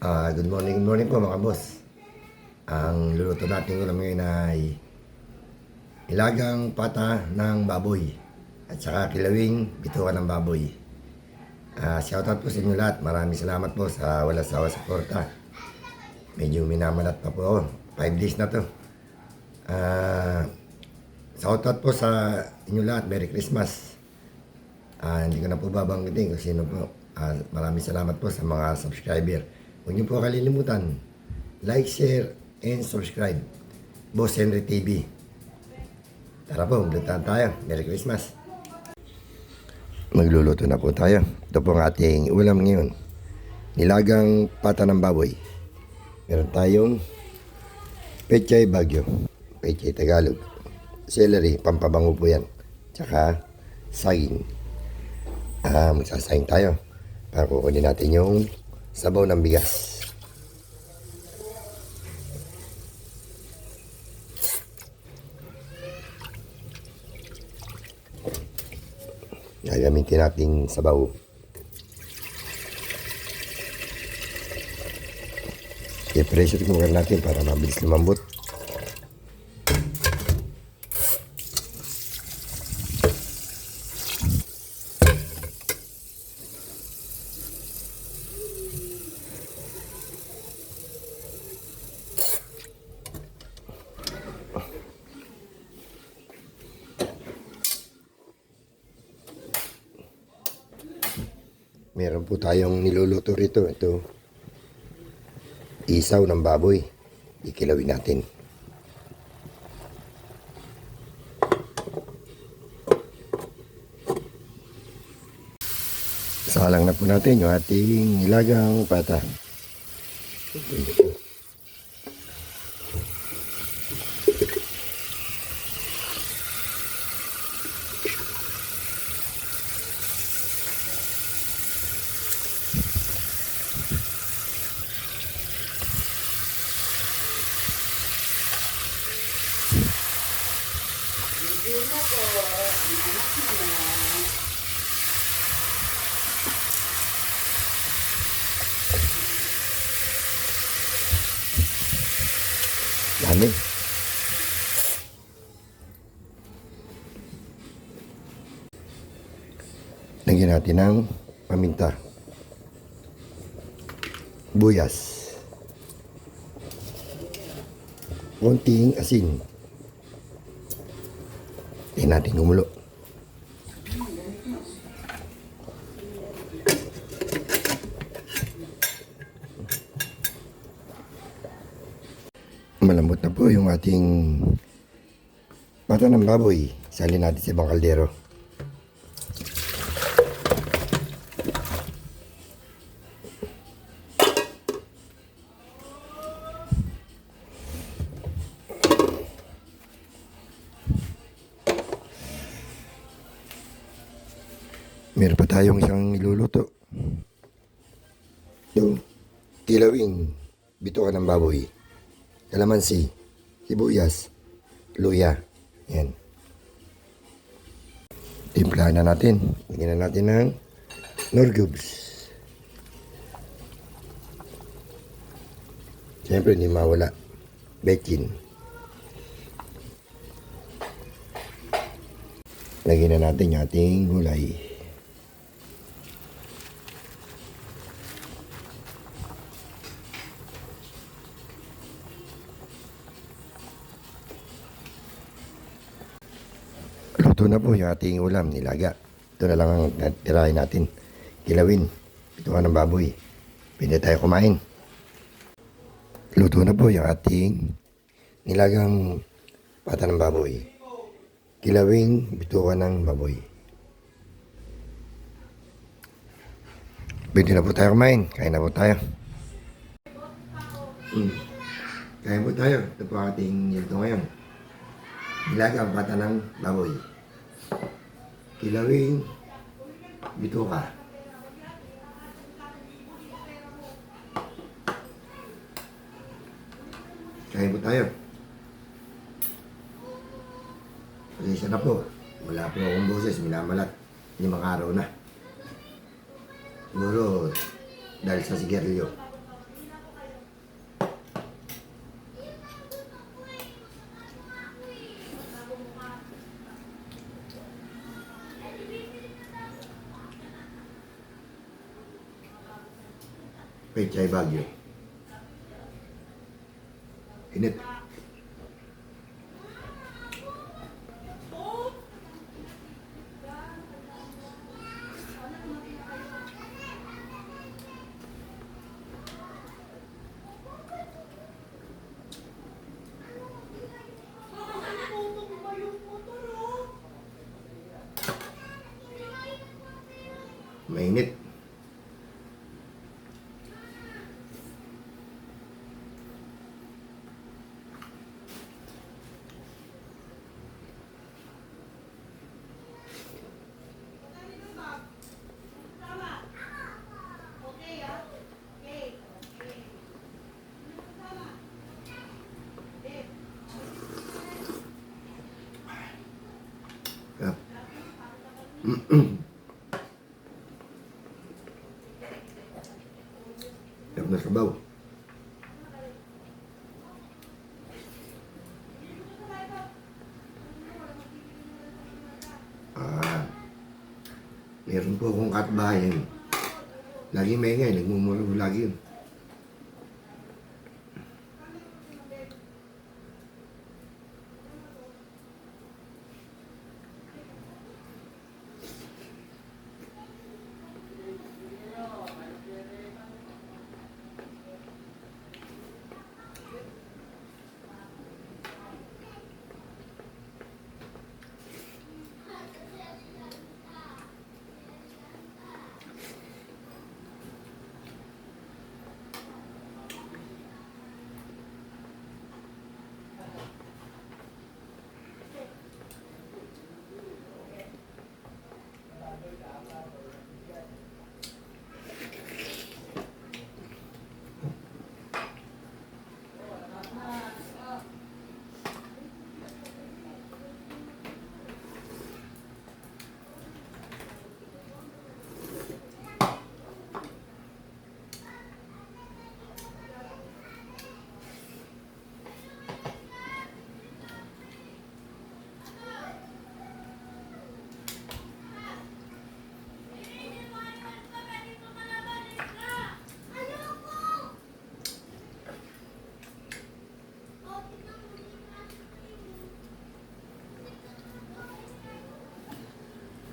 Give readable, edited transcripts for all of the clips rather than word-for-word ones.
Good morning po mga boss. Ang luluto natin ulam ngayon ay ilagang pata ng baboy at saka kilawing bituka ng baboy. Shoutout po sa inyo lahat. Maraming salamat po sa wala sawa suporta. Medyo minamalat pa po ako. 5 days na to. Shoutout po sa inyo lahat. Merry Christmas. Hindi ko na po babanggitin kung sino po. Maraming salamat po sa mga subscriber. Huwag niyo po kalilimutan, like, share, and subscribe. Boss Henry TV. Tara po, maglutaan tayo. Merry Christmas. Magluluto na po tayo. Ito po ang ating ulam ngayon. Nilagang pata ng baboy. Meron tayong pechay bagyo, pechay Tagalog, celery, pampabango po yan, tsaka saging. Magsasayang tayo para kukunin natin yung sabaw ng bigas. Gagamitin nating sabaw. I-pressure cooker natin para mabilis lumambot. Meron po tayong niluluto rito. Ito, isaw ng baboy. Ikilawin natin. Salang na po natin yung ating nilagang pata. Dami. Lagyan natin ng paminta, buyas, konting asin. Tingnan natin gumulo. Malambot na po yung ating pata ng baboy. Salin natin sa ibang kaldero. Meron pa tayong isang niluluto. Yung kilawing bituka ng baboy, kalamansi, sibuyas, luya. Yan. Timplahan na natin. Lagyan na natin ng Knorr cubes. Siyempre, hindi mawala bechin. Lagyan na natin yung ating gulay. Luto na po yung ating ulam, nilaga. Ito na lang ang tirahin natin. Kilawin, bituka ng baboy. Pwede tayo kumain. Luto na po yung ating nilagang pata ng baboy. Kilawing bituka ng baboy. Pwede na po tayo kumain. Kain na po tayo. Kain po tayo. Ito po ang ating niluto ngayon. Nilagang pata ng baboy. Kilawing bituka. Kain po tayo. Pasensya na po. Wala po akong boses. Minamalat. 5 araw na. Siguro dahil sa sigarilyo. Pechay Baguio. Init. Mainit. Sarap. Sarap na sabaw. Ah, meron po akong katbahayan. Laging maingay, nagmumulog lagi yun.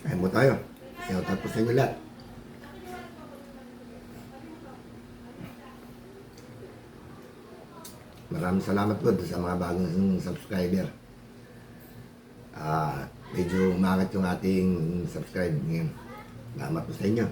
Kain mo tayo. Kaya tapos na nyo lahat. Maraming salamat po sa mga bagong subscriber. Medyo umangat yung ating subscribe ngayon. Salamat po sa inyo.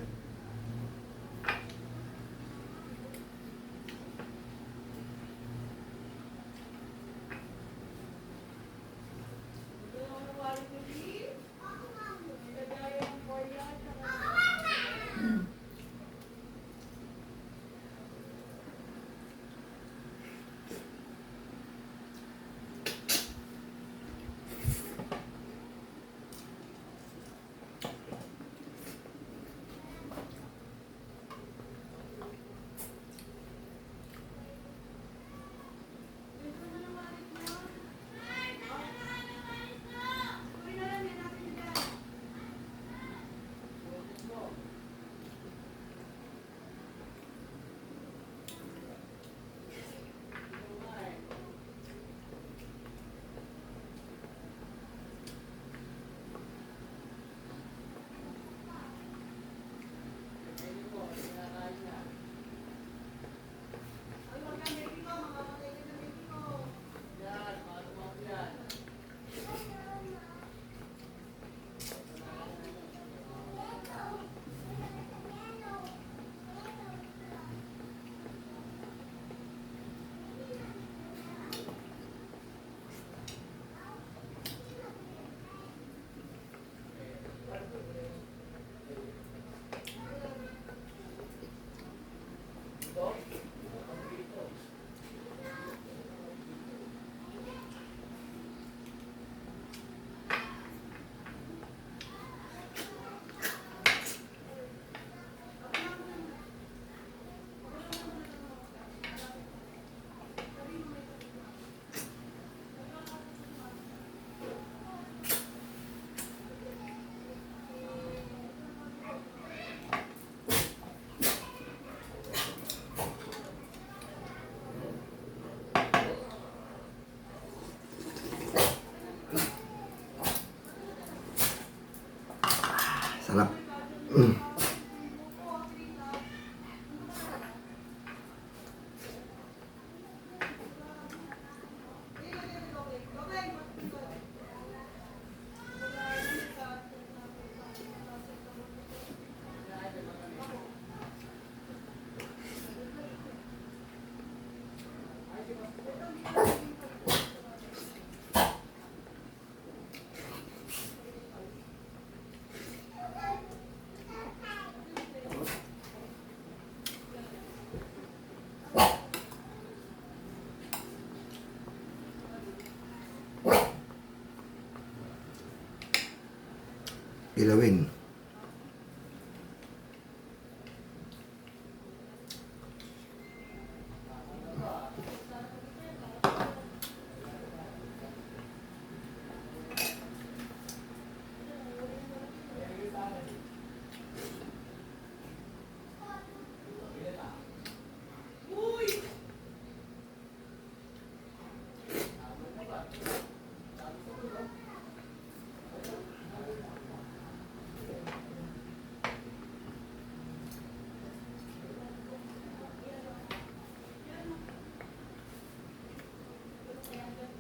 kilawin.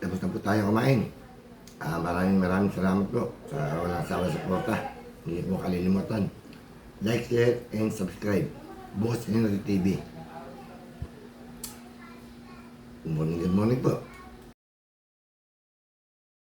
Tapos na po tayo kumain. Maraming salamat po sa walang sawa sa suporta. Hindi po kalilimutan. Like, share, and subscribe. Boss Henry TV. Good morning po.